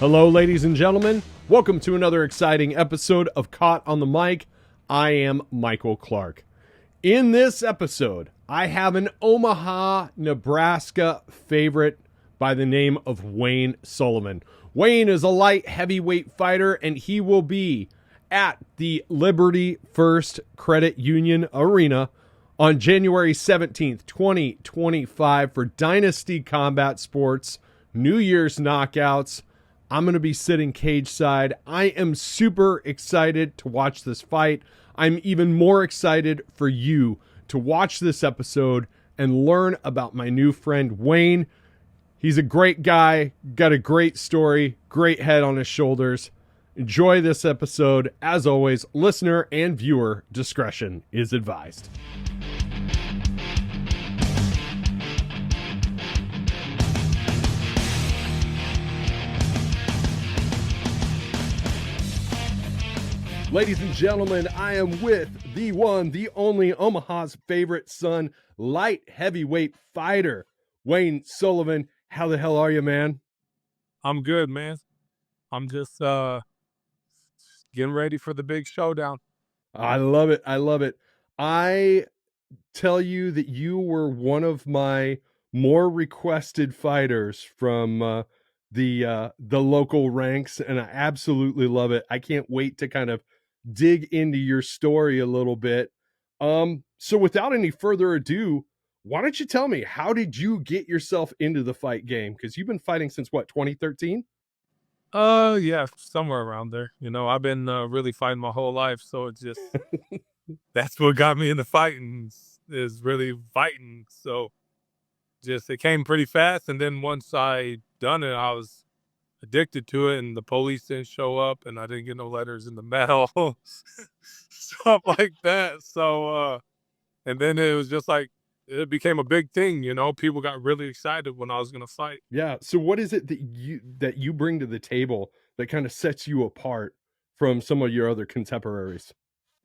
Hello, ladies and gentlemen. Welcome to another exciting episode of Caught on the Mic. I am Michael Clark. In this episode, I have an Omaha, Nebraska favorite by the name of Wayne Sullivan. Wayne is a light heavyweight fighter, and he will be at the Liberty First Credit Union Arena on January 17th, 2025 for Dynasty Combat Sports New Year's Knockouts. I'm going to be sitting cage side. I am super excited to watch this fight. I'm even more excited for you to watch this episode and learn about my new friend Wayne. He's a great guy, got a great story, great head on his shoulders. Enjoy this episode. As always, listener and viewer discretion is advised. Ladies and gentlemen, I am with the one, the only Omaha's favorite son, light heavyweight fighter, Wayne Sullivan. How the hell are you, man? I'm good, man. I'm just getting ready for the big showdown. I love it. I love it. I tell you that you were one of my more requested fighters from the local ranks, and I absolutely love it. I can't wait to kind of dig into your story a little bit. So without any further ado, why don't you tell me, how did you get yourself into the fight game? Because you've been fighting since what, 2013? Yeah, somewhere around there. You know, I've been really fighting my whole life, so it's just that's what got me into fighting is really fighting. So just it came pretty fast, and then once I done it, I was addicted to it, and the police didn't show up, and I didn't get no letters in the mail, stuff like that. So and then it was just like it became a big thing. You know, people got really excited when I was gonna fight. Yeah. So what is it that you bring to the table that kind of sets you apart from some of your other contemporaries?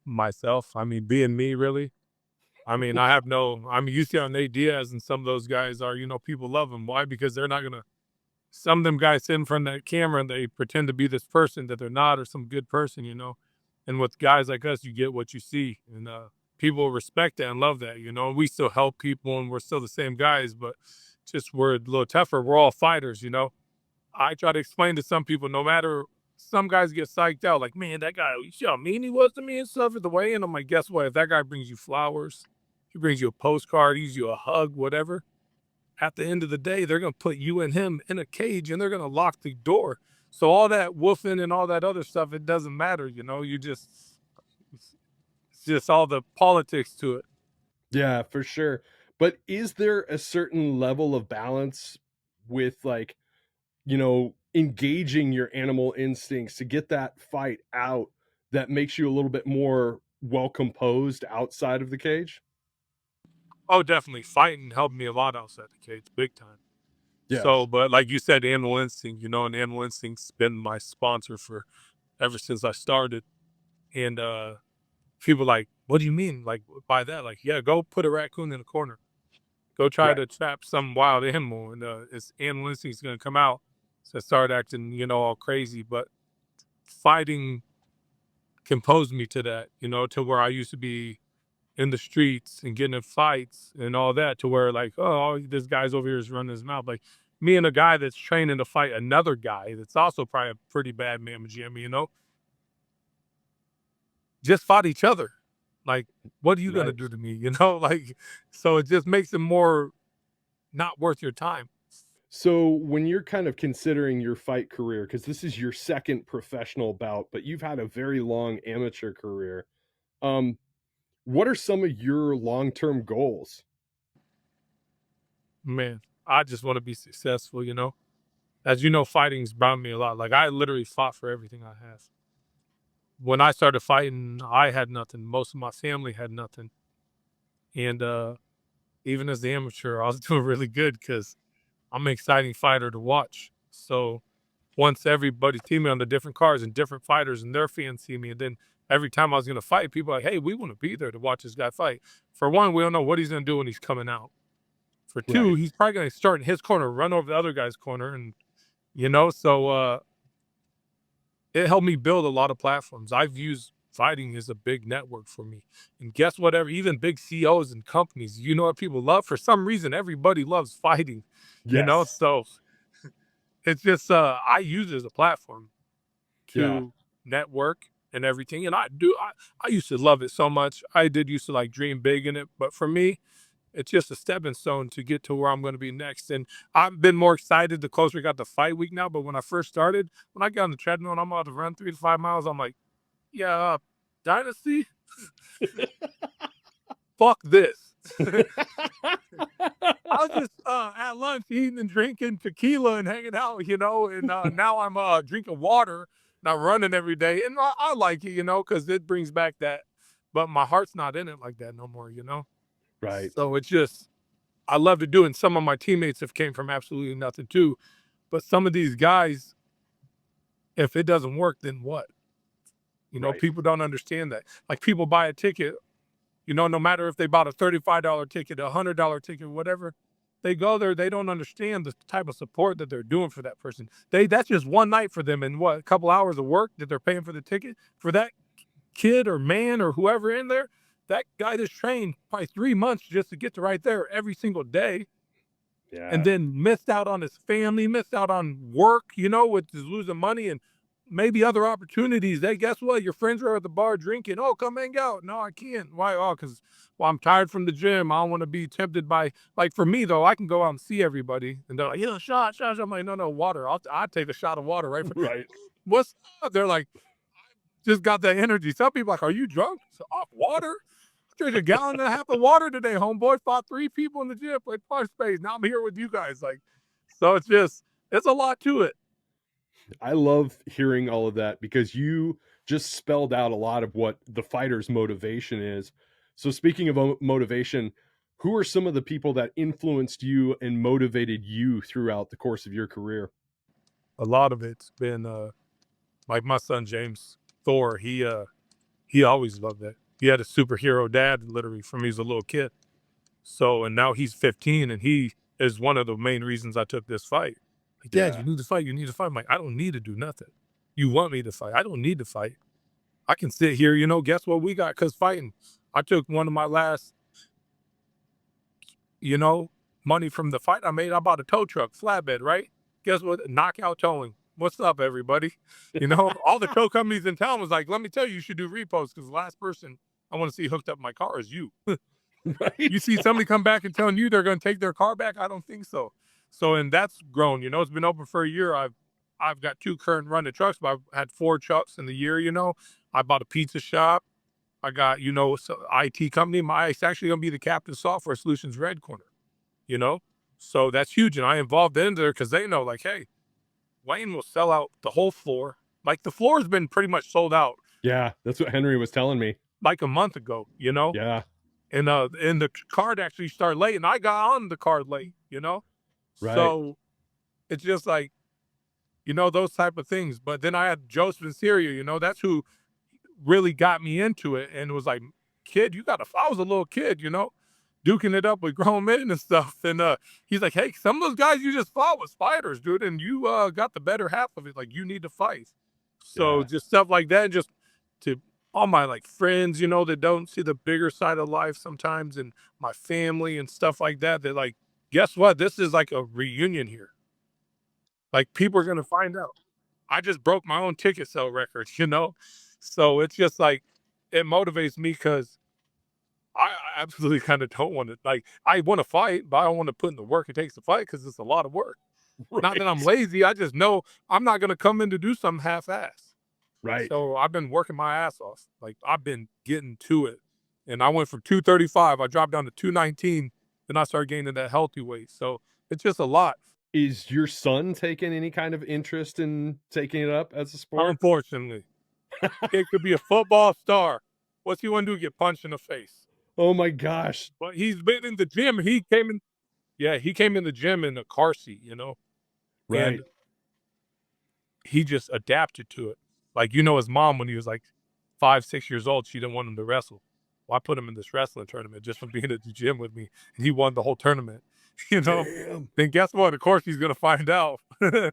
Myself, I mean, being me, really. I mean, I mean, you see how Nate Diaz and some of those guys are, you know, people love them. Why? Because they're not gonna, some of them guys sit in front of that camera and they pretend to be this person that they're not, or some good person, you know. And with guys like us, you get what you see. And people respect that and love that, you know. We still help people and we're still the same guys, but just we're a little tougher. We're all fighters, you know. I try to explain to some people, no matter, some guys get psyched out, like, man, that guy, you see how mean he was to me and stuff at the way. And I'm like, guess what? If that guy brings you flowers, he brings you a postcard, he gives you a hug, whatever, at the end of the day, they're going to put you and him in a cage and they're going to lock the door. So all that woofing and all that other stuff, it doesn't matter. You know, it's just all the politics to it. Yeah, for sure. But is there a certain level of balance with, like, engaging your animal instincts to get that fight out that makes you a little bit more well composed outside of the cage? Oh, definitely. Fighting helped me a lot outside the cage, big time. Yes. So, but like you said, Animal Instinct, you know, and Animal Instinct's been my sponsor for ever since I started. And people like, what do you mean? Like, by that? Like, yeah, go put a raccoon in a corner. Go try Right. to trap some wild animal, and it's Animal Instinct's gonna come out. So I started acting, you know, all crazy. But fighting composed me to that, you know, to where I used to be in the streets and getting in fights and all that, to where like, oh, this guy's over here is running his mouth. Like me and a guy that's training to fight another guy that's also probably a pretty bad man with Jimmy, you know, just fought each other. Like, what are you gonna do Nice. to me? You know, like, so it just makes it more not worth your time. So when you're kind of considering your fight career, because this is your second professional bout, but you've had a very long amateur career, um, what are some of your long-term goals? Man, I just want to be successful, you know. As you know, fighting's brought me a lot. Like I literally fought for everything I have. When I started fighting, I had nothing. Most of my family had nothing. And even as the amateur, I was doing really good because I'm an exciting fighter to watch. So once everybody see me on the different cars and different fighters and their fans see me, and then every time I was going to fight, people are like, hey, we want to be there to watch this guy fight. For one, we don't know what he's going to do when he's coming out. For two, Right. he's probably going to start in his corner, run over the other guy's corner, and you know. So it helped me build a lot of platforms. I've used fighting as a big network for me. And guess what? Even big CEOs and companies, you know what people love? For some reason, everybody loves fighting, you know? Yes. So it's just, I use it as a platform Yeah. to network and everything. And I used to love it so much. I did used to like dream big in it. But for me, it's just a stepping stone to get to where I'm going to be next. And I've been more excited the closer we got to fight week now. But when I first started, when I got on the treadmill and I'm about to run 3 to 5 miles, I'm like, yeah, Dynasty, fuck this. I was just at lunch eating and drinking tequila and hanging out, you know, and now I'm drinking water, not running every day. And I like it, you know, because it brings back that, but my heart's not in it like that no more, you know? Right. So it's just, I love to do it. And some of my teammates have came from absolutely nothing too. But some of these guys, if it doesn't work, then what? You know, Right. people don't understand that. Like people buy a ticket, you know, no matter if they bought a $35 ticket, a $100 ticket, whatever, they go there, they don't understand the type of support that they're doing for that person. That's just one night for them and what, a couple hours of work that they're paying for the ticket for that kid or man or whoever in there. That guy just trained probably 3 months just to get to right there every single day, and Yeah. then missed out on his family, missed out on work, you know, with his losing money and maybe other opportunities. Hey, guess what? Your friends are at the bar drinking. Oh, come hang out. No, I can't. Why? Oh, because well, I'm tired from the gym. I don't want to be tempted by like for me though. I can go out and see everybody, and they're like, "Yeah, shot." I'm like, "No, no, water. I'll take a shot of water right." Right. What's up? They're like, just got that energy. Some people like, "Are you drunk?" So, off water. Drank a gallon and a half of water today, homeboy. Fought 3 people in the gym, played punch space. Now I'm here with you guys. Like, so it's just, it's a lot to it. I love hearing all of that because you just spelled out a lot of what the fighter's motivation is. So, speaking of motivation, who are some of the people that influenced you and motivated you throughout the course of your career? A lot of it's been like my son James Thor. He always loved that. He had a superhero dad literally from he was a little kid. So and now he's 15 and he is one of the main reasons I took this fight. Like, Dad, you Yeah. need to fight. You need to fight. I'm like, I don't need to do nothing. You want me to fight? I don't need to fight. I can sit here, you know, guess what we got? Cause fighting. I took one of my last, you know, money from the fight I made. I bought a tow truck, flatbed, right? Guess what? Knockout towing. What's up, everybody? You know, all the tow companies in town was like, let me tell you, you should do repos because the last person I want to see hooked up my car is you. You Right. see somebody come back and telling you they're going to take their car back? I don't think so. So, and that's grown. You know, it's been open for a year. I've got 2 current running trucks, but I've had 4 trucks in the year. You know, I bought a pizza shop. I got, you know, so IT company. It's actually going to be the Captain Software Solutions Red Corner. You know, so that's huge, and I involved in there because they know, like, hey, Wayne will sell out the whole floor. Like the floor has been pretty much sold out Yeah, that's what Henry was telling me. like a month ago. You know, Yeah. and the card actually started late, and I got on the card late, you know? Right. So it's just like, you know, those type of things. But then I had Joseph Syria, you know, that's who really got me into it and was like, kid, you got to, I was a little kid, you know, duking it up with grown men and stuff. And he's like, hey, some of those guys you just fought was fighters, dude, and you got the better half of it. Like, you need to fight. So Yeah. just stuff like that, and just to all my like friends, you know, that don't see the bigger side of life sometimes, and my family and stuff like that. That like, guess what? This is like a reunion here. Like people are gonna find out. I just broke my own ticket sale record, you know. So it's just like it motivates me because I absolutely kind of don't want to like I want to fight, but I don't want to put in the work it takes to fight because it's a lot of work. Not that I'm Right. lazy, I just know I'm not gonna come in to do something half-ass. Right. So I've been working my ass off. Like I've been getting to it. And I went from 235, I dropped down to 219, then I started gaining that healthy weight. So it's just a lot. Is your son taking any kind of interest in taking it up as a sport? Unfortunately, kid could be a football star. What's he want to do? Get punched in the face. Oh my gosh. But he's been in the gym. He came in, yeah, he came in the gym in a car seat, you know, and Right. he just adapted to it. Like, you know, his mom, when he was like 5, 6 years old, she didn't want him to wrestle. Well, I put him in this wrestling tournament just from being at the gym with me, and he won the whole tournament. you know, Damn. then guess what? Of course, he's going to find out. But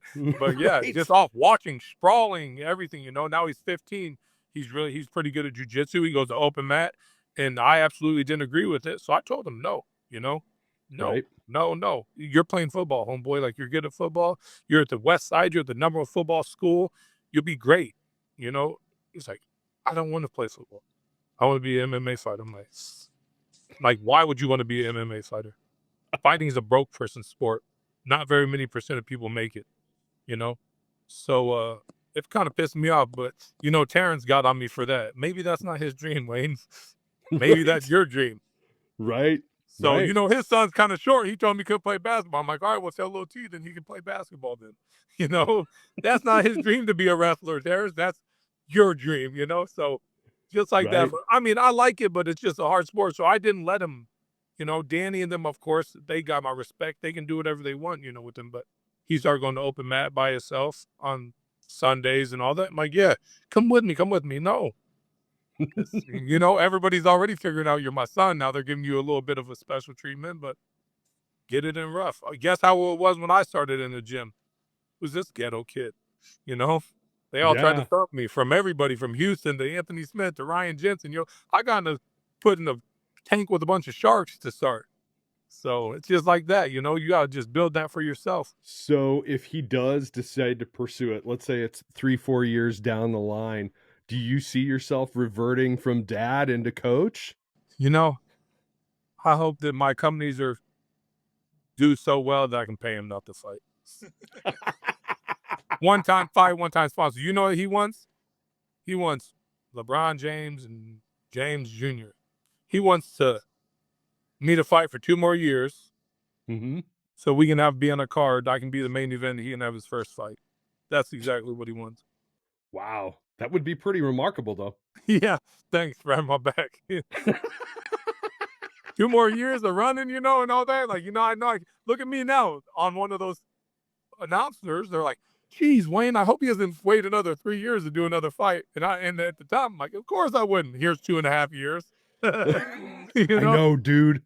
yeah, Right. just off watching, sprawling, everything, now he's 15. He's pretty good at jujitsu. He goes to open mat, and I absolutely didn't agree with it. So I told him, no, no, Right. no, no. You're playing football, homeboy. Like, you're good at football. You're at the West Side. You're at the number one football school. You'll be great. He's like, I don't want to play football. I want to be an MMA fighter. I'm like, why would you want to be an MMA fighter? Fighting is a broke person sport. Not very many percent of people make it, you know? So it kind of pissed me off, but Terrence got on me for that. Maybe that's not his dream, Wayne. Maybe that's Right. your dream. Right. So, Right. his son's kind of short. He told me he could play basketball. I'm like, all right, well, tell little T, then he can play basketball then. You know, that's not his dream to be a wrestler, Terrence. That's your dream. So just like that. Right. But I mean, I like it, but it's just a hard sport. So I didn't let him, Danny and them, of course, they got my respect. They can do whatever they want, with him. But he started going to open mat by himself on Sundays and all that. I'm like, yeah, come with me. Come with me. No, everybody's already figuring out you're my son. Now they're giving you a little bit of a special treatment, but get it in rough. Guess how it was when I started in the gym? Who's this ghetto kid? You know, they all tried to Yeah. thump me, from everybody from Houston to Anthony Smith to Ryan Jensen. I got put in a tank with a bunch of sharks to start. So it's just like that. You got to just build that for yourself. So if he does decide to pursue it, let's say it's 3-4 years down the line, do you see yourself reverting from dad into coach? You know, I hope that my companies do so well that I can pay him not to fight. One time fight, one time sponsor. You know what he wants? He wants LeBron James and James Jr. He wants me to fight for 2 more years Mm-hmm. so we can be on a card. I can be the main event. He can have his first fight. That's exactly what he wants. Wow. That would be pretty remarkable, though. Yeah, thanks for having my back. 2 more years of running, and all that. Like, I know. Look at me now on one of those announcers. They're like, geez, Wayne, I hope he doesn't wait another 3 years to do another fight. And at the time, I'm like, of course I wouldn't. Here's 2.5 years. you I know? know, dude.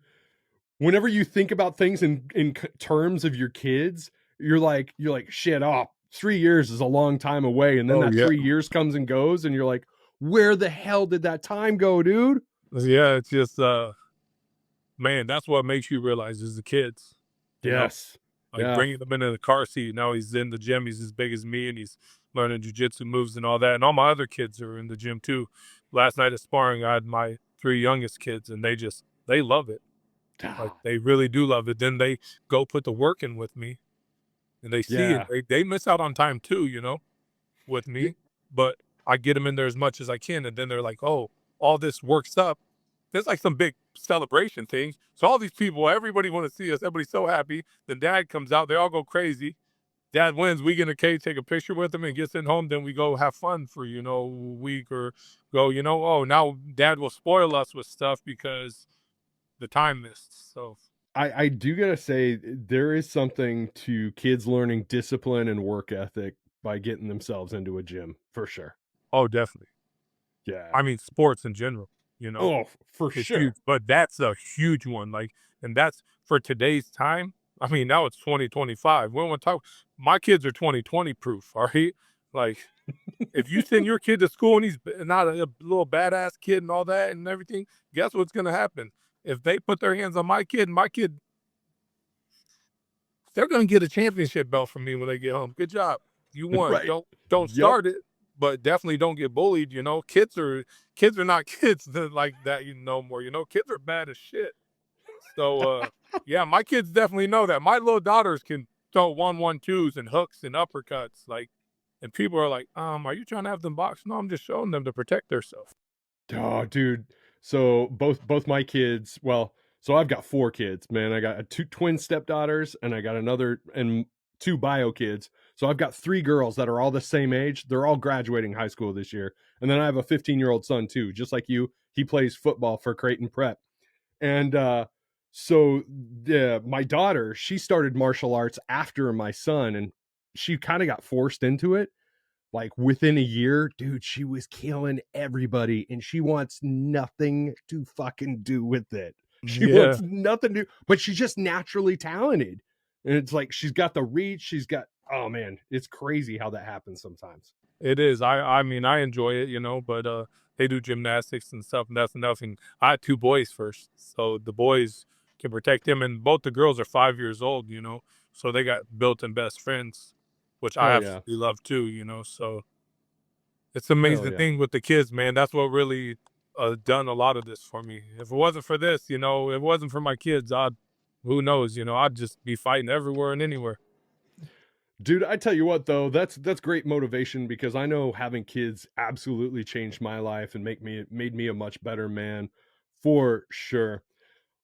Whenever you think about things in terms of your kids, you're like, shit. Oh, 3 years is a long time away, and then Oh, that yeah. 3 years comes and goes, and you're like, where the hell did that time go, dude? Yeah, it's just, man, that's what makes you realize is the kids, you know? Yes. Like, Yeah. bringing them into the car seat. Now he's in the gym. He's as big as me, and he's learning jujitsu moves and all that. And all my other kids are in the gym too. Last night at sparring, I had my 3 youngest kids, and they love it. Like, they really do love it. Then they go put the work in with me, and they see it. Yeah. They miss out on time too, with Y- me. But I get them in there as much as I can, and then they're like, "Oh, all this works up." There's like some big celebration thing. So all these people, everybody want to see us. Everybody's so happy. Then dad comes out. They all go crazy. Dad wins. We get in a cage, take a picture with him, and gets in home. Then we go have fun for a week, or go. Oh, now dad will spoil us with stuff because the time missed. So I do gotta say there is something to kids learning discipline and work ethic by getting themselves into a gym for sure. oh, definitely. Yeah. I mean, sports in general. Oh, for It's huge, sure. but that's a huge one. Like, and that's for today's time. I mean, now it's 2025. We don't want to talk. My kids are 2020 proof. All right, like, if you send your kid to school and he's not a little badass kid and all that and everything, guess what's gonna happen? If they put their hands on my kid, they're gonna get a championship belt from me when they get home. Good job, you won. Right. Don't Yep. start it, but definitely don't get bullied. Kids are not kids like that. No more. Kids are bad as shit. So yeah, my kids definitely know that. My little daughters can throw 1-1-2s and hooks and uppercuts. Like, and people are like, are you trying to have them box? No, I'm just showing them to protect themselves. Oh, dude. So both my kids, well, so I've got 4 kids, man. I got two twin stepdaughters, and I got another and 2 bio kids. So I've got 3 girls that are all the same age. They're all graduating high school this year. And then I have a 15-year-old son too, just like you. He plays football for Creighton Prep. And so my daughter, she started martial arts after my son, and she kind of got forced into it. Like within a year, dude, she was killing everybody, and she wants nothing to fucking do with it. She Yeah, wants nothing to, but she's just naturally talented. And it's like she's got the reach. She's got, oh man, it's crazy how that happens sometimes. it is. I mean, I enjoy it, but they do gymnastics and stuff, and that's nothing. I had 2 boys first, so the boys can protect them, and both the girls are 5 years old, so they got built-in best friends, which I Hell yeah. absolutely love too, so it's Hell amazing yeah. thing with the kids, man. That's what really done a lot of this for me. If it wasn't for this, if it wasn't for my kids, who knows, I'd just be fighting everywhere and anywhere. Dude, I tell you what though, that's great motivation because I know having kids absolutely changed my life and made me a much better man for sure.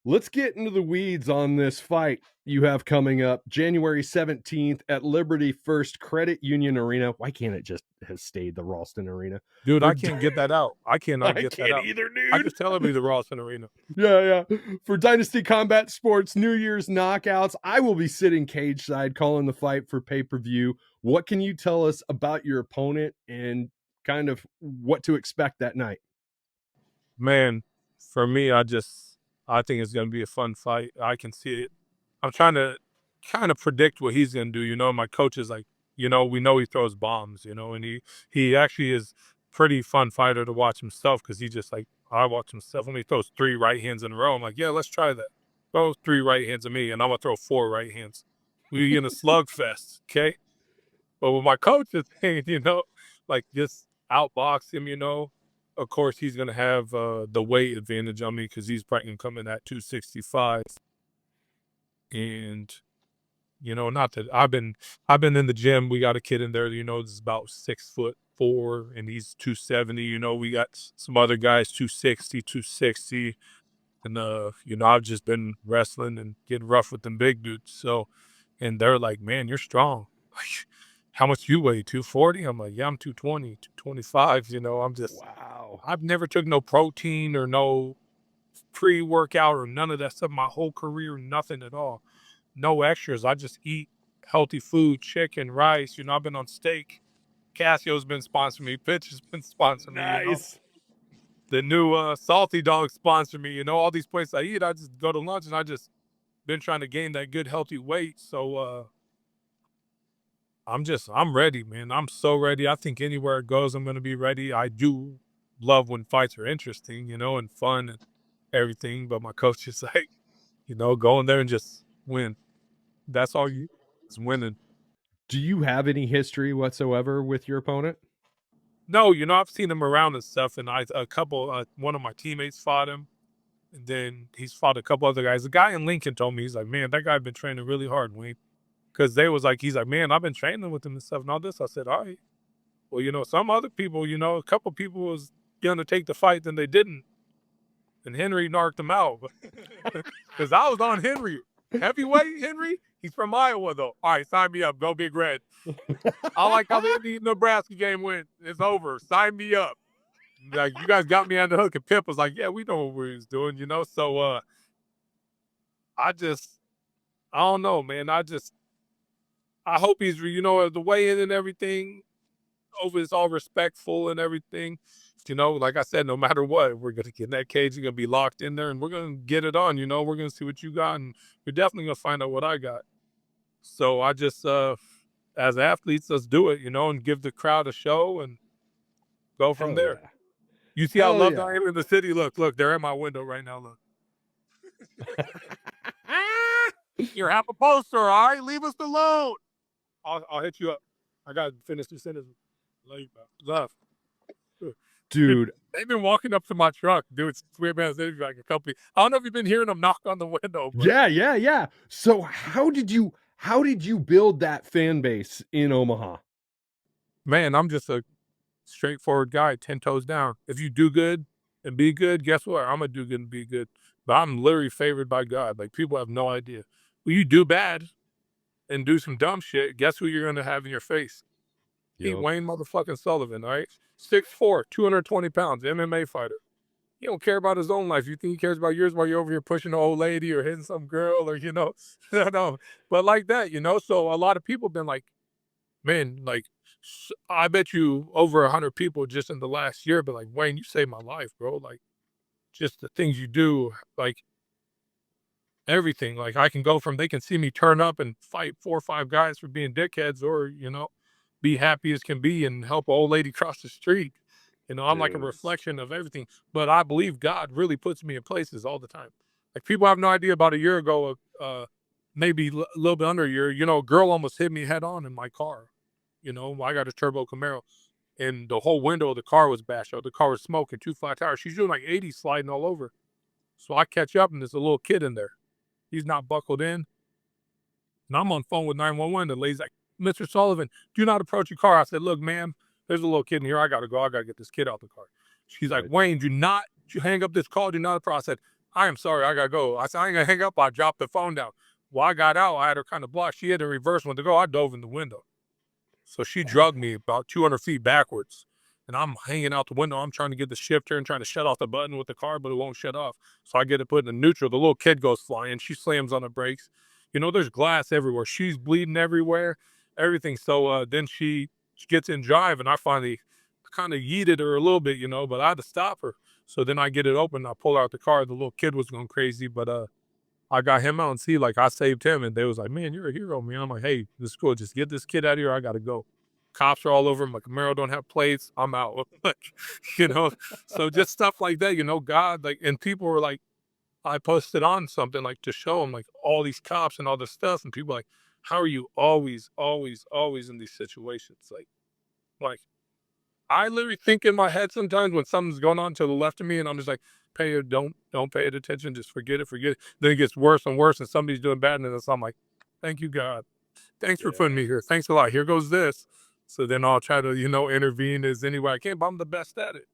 Let's get into the weeds on this fight you have coming up January 17th at Liberty First Credit Union Arena. Why can't it just have stayed the Ralston Arena? Dude, For I can't get that out. I cannot I get that can't out. either, I dude. just tell everybody the Rawson Arena. Yeah, yeah. For Dynasty Combat Sports New Year's Knockouts, I will be sitting cage side calling the fight for pay-per-view. What can you tell us about your opponent and kind of what to expect that night? Man, for me, I think it's gonna be a fun fight. I can see it. I'm trying to kind of predict what he's gonna do. My coach is like, we know he throws bombs, and he actually is pretty fun fighter to watch himself because he just like I watch himself when he throws 3 right hands in a row. I'm like, yeah, let's try that. Throw 3 right hands at me, and I'm gonna throw 4 right hands. We in a slugfest, okay? But with my coach is saying, like just outbox him, Of course, he's gonna have the weight advantage on me because he's probably gonna come in at 265. And not that I've been in the gym. We got a kid in there, that's about 6'4", and he's 270. We got some other guys 260, 260. And I've just been wrestling and getting rough with them big dudes. So, and they're like, man, you're strong. Like, how much you weigh? 240? I'm like, yeah, I'm 220, 225. Wow. I've never took no protein or no pre-workout or none of that stuff my whole career, nothing at all. No extras. I just eat healthy food, chicken, rice. I've been on steak. Casio's been sponsoring me. Pitch has been sponsoring me. Nice. The new Salty Dog sponsor me. All these places I eat, I just go to lunch and I just been trying to gain that good healthy weight. So I'm ready, man. I'm so ready. I think anywhere it goes, I'm gonna be ready. I do love when fights are interesting, and fun and everything. But my coach is like, go in there and just win. That's all you is winning. Do you have any history whatsoever with your opponent? No, I've seen him around and stuff, and one of my teammates fought him, and then he's fought a couple other guys. The guy in Lincoln told me, he's like, man, that guy been training really hard, Wayne. Because they was like, he's like, man, I've been training with him and stuff and all this. I said, all right. Well, some other people, a couple people was going to take the fight, then they didn't. And Henry knocked him out. Because I was on Henry. Heavyweight Henry? He's from Iowa, though. All right, sign me up. Go Big Red. I like how the Nebraska game went. It's over. Sign me up. Like, you guys got me on the hook. And Pip was like, yeah, we know what we was doing, So I don't know, man. I hope he's, the way in and everything over is all respectful and everything. Like I said, no matter what, we're going to get in that cage. You're going to be locked in there and we're going to get it on. We're going to see what you got and you're definitely going to find out what I got. So I just, as athletes, let's do it, and give the crowd a show and go from Hell there. yeah. You see how Hell loved yeah. I am in the city? Look, they're at my window right now. Look. Here, have a poster, all right? Leave us alone. I'll hit you up. I got to finish this sentence. Love. Dude, They've been walking up to my truck, dude. It's weird, man. There's like a couple. I don't know if you've been hearing them knock on the window, but yeah, yeah, yeah. So how did you build that fan base in Omaha? man, I'm just a straightforward guy, 10 toes down. If you do good and be good, guess what? I'm gonna do good and be good. But I'm literally favored by God. Like people have no idea. When you do bad and do some dumb shit, guess who you're gonna have in your face? He Yep. Wayne motherfucking Sullivan, all right? 6'4", 220 pounds, MMA fighter. He don't care about his own life. You think he cares about yours while you're over here pushing an old lady or hitting some girl or, no. But like that, So a lot of people been like, man, like, I bet you over 100 people just in the last year, but like, Wayne, you saved my life, bro. Like, just the things you do, like, everything. Like I can go from they can see me turn up and fight 4 or 5 guys for being dickheads, or be happy as can be and help an old lady cross the street. I'm like a Dude. reflection of everything. But I believe God really puts me in places all the time. Like people have no idea. About a year ago, maybe a little bit under a year, a girl almost hit me head on in my car. I got a turbo Camaro, and the whole window of the car was bashed out. The car was smoking, 2 flat tires. She's doing like 80 sliding all over. So I catch up, and there's a little kid in there. He's not buckled in. And I'm on phone with 911. The lady's like, Mr. Sullivan, do not approach your car. I said, look, ma'am, there's a little kid in here. I got to go. I got to get this kid out the car. She's like, Right. Wayne, do not hang up this call. Do not approach. I said, I am sorry. I got to go. I said, I ain't going to hang up. I dropped the phone down. Well, I got out. I had her kind of blocked. She had to reverse when to go. I dove in the window. So she drugged me about 200 feet backwards. And I'm hanging out the window. I'm trying to get the shifter and trying to shut off the button with the car, but it won't shut off. So I get it put in neutral. The little kid goes flying. She slams on the brakes. There's glass everywhere. She's bleeding everywhere, everything. So then she gets in drive, and I finally kind of yeeted her a little bit, but I had to stop her. So then I get it open. I pull out the car. The little kid was going crazy, but I got him out and see, like, I saved him. And they was like, man, you're a hero, man. I'm like, hey, this is cool. Just get this kid out of here. I got to go. Cops are all over him. My Camaro don't have plates. I'm out. Like, so just stuff like that, God, like, and people were like, I posted on something like to show them like all these cops and all this stuff. And people were like, how are you always, always, always in these situations? Like I literally think in my head sometimes when something's going on to the left of me, and I'm just like, don't pay it attention. Just forget it, forget it. Then it gets worse and worse, and somebody's doing bad. And then I'm like, thank you, God. Thanks for putting Yeah. me here. Thanks a lot. Here goes this. So then I'll try to, intervene as any way I can, but I'm the best at it.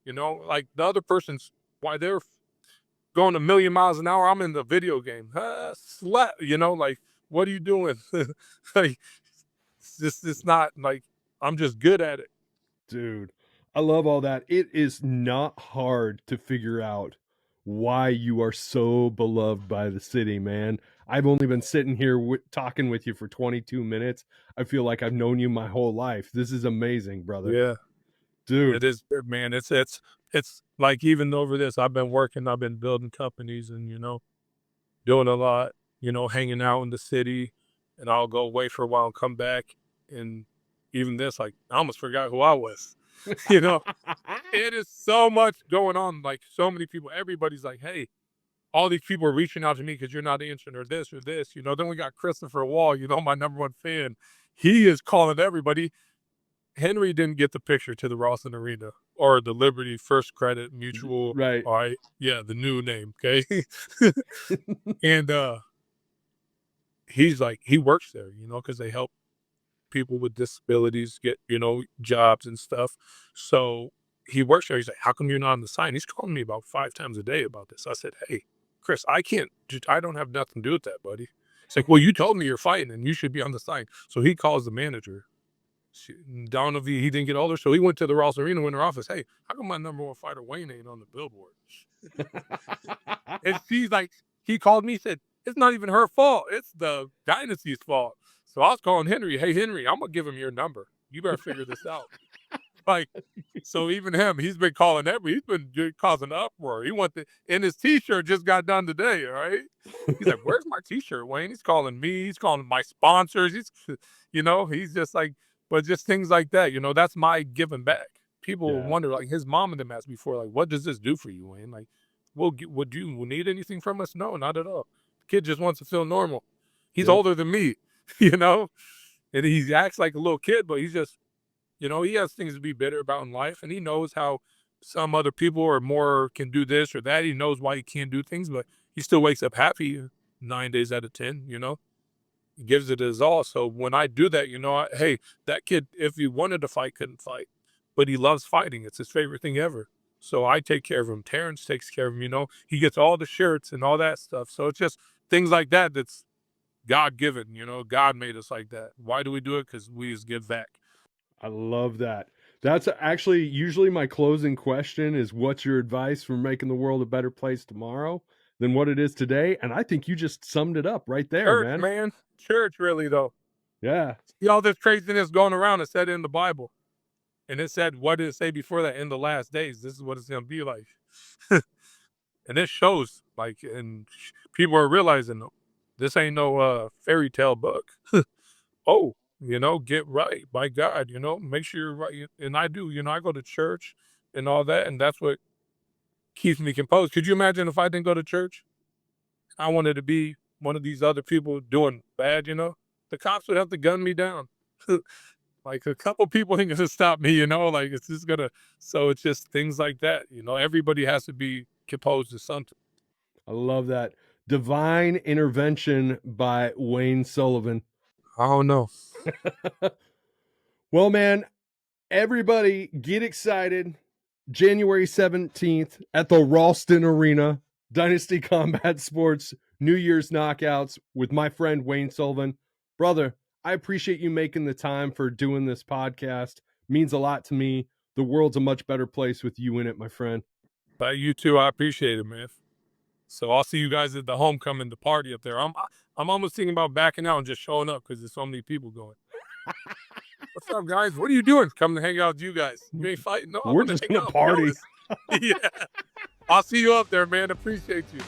Like the other person's, why they're going a million miles an hour, I'm in the video game. Slap, like, what are you doing? Like, it's not like, I'm just good at it. Dude, I love all that. It is not hard to figure out why you are so beloved by the city, man. I've only been sitting here talking with you for 22 minutes. I feel like I've known you my whole life. This is amazing, brother. Yeah, Dude, it is, man. It's like, even over this, I've been working, I've been building companies and, doing a lot, hanging out in the city, and I'll go away for a while and come back. And even this, like, I almost forgot who I was. you know, it is so much going on. Like, so many people, everybody's like, hey, all these people are reaching out to me because you're not answering or this or this. Then we got Christopher Wall, my number one fan. He is calling everybody. Henry didn't get the picture to the Rawson Arena or the Liberty First Credit Mutual. right. All right. Yeah, the new name. Okay. And he's like, he works there, because they help people with disabilities get, jobs and stuff. So he works there. He's like, how come you're not on the sign? He's calling me about 5 times a day about this. I said, hey, Chris, I don't have nothing to do with that, buddy. It's like, well, you told me you're fighting and you should be on the sign. So he calls the manager. Down if he didn't get older, so he went to the Ross Arena in her office. Hey, how come my number one fighter Wayne ain't on the billboard? And she's like, he called me, said it's not even her fault. It's the Dynasty's fault. So I was calling Henry. Hey Henry, I'm gonna give him your number. You better figure this out. Like, so even him, he's been calling he's been causing uproar. He went and his T-shirt just got done today. All right, he's like, "Where's my T-shirt, Wayne?" He's calling me. He's calling my sponsors. He's just like, but just things like that. That's my giving back. People Yeah. wonder, like his mom and them asked before, like, "What does this do for you, Wayne?" Like, would you need anything from us? No, not at all. The kid just wants to feel normal. He's Yep. older than me, and he acts like a little kid, but he's just. He has things to be bitter about in life, and he knows how some other people can do this or that. He knows why he can't do things, but he still wakes up happy 9 days out of 10, He gives it his all. So when I do that, hey, that kid, if he wanted to fight, couldn't fight, but he loves fighting. It's his favorite thing ever. So I take care of him. Terrence takes care of him, He gets all the shirts and all that stuff. So it's just things like that that's God-given, God made us like that. Why do we do it? Because we just give back. I love that. That's actually usually my closing question is what's your advice for making the world a better place tomorrow than what it is today? And I think you just summed it up right there, Church, man. man. Church, really, though. Yeah. See all this craziness going around. It said in the Bible. And it said, what did it say before that? In the last days, this is what it's going to be like. And it shows, like, and people are realizing this ain't no fairy tale book. Oh, get right by God, make sure you're right. And I do, I go to church and all that, and that's what keeps me composed. Could you imagine if I didn't go to church? I wanted to be one of these other people doing bad. The cops would have to gun me down. Like a couple people ain't gonna stop me. Like it's just gonna. So it's just things like that. Everybody has to be composed to something. I love that. Divine intervention by Wayne Sullivan. I don't know. Well, man, everybody get excited. January 17th at the Ralston Arena, Dynasty Combat Sports New Year's Knockouts with my friend Wayne Sullivan. Brother, I appreciate you making the time for doing this podcast. Means a lot to me. The world's a much better place with you in it, my friend. But you too, I appreciate it, man. So I'll see you guys at the homecoming, the party up there. I'm almost thinking about backing out and just showing up because there's so many people going. What's up, guys? What are you doing? Come to hang out with you guys. You ain't fighting? No, We're just gonna party. Yeah. I'll see you up there, man. Appreciate you.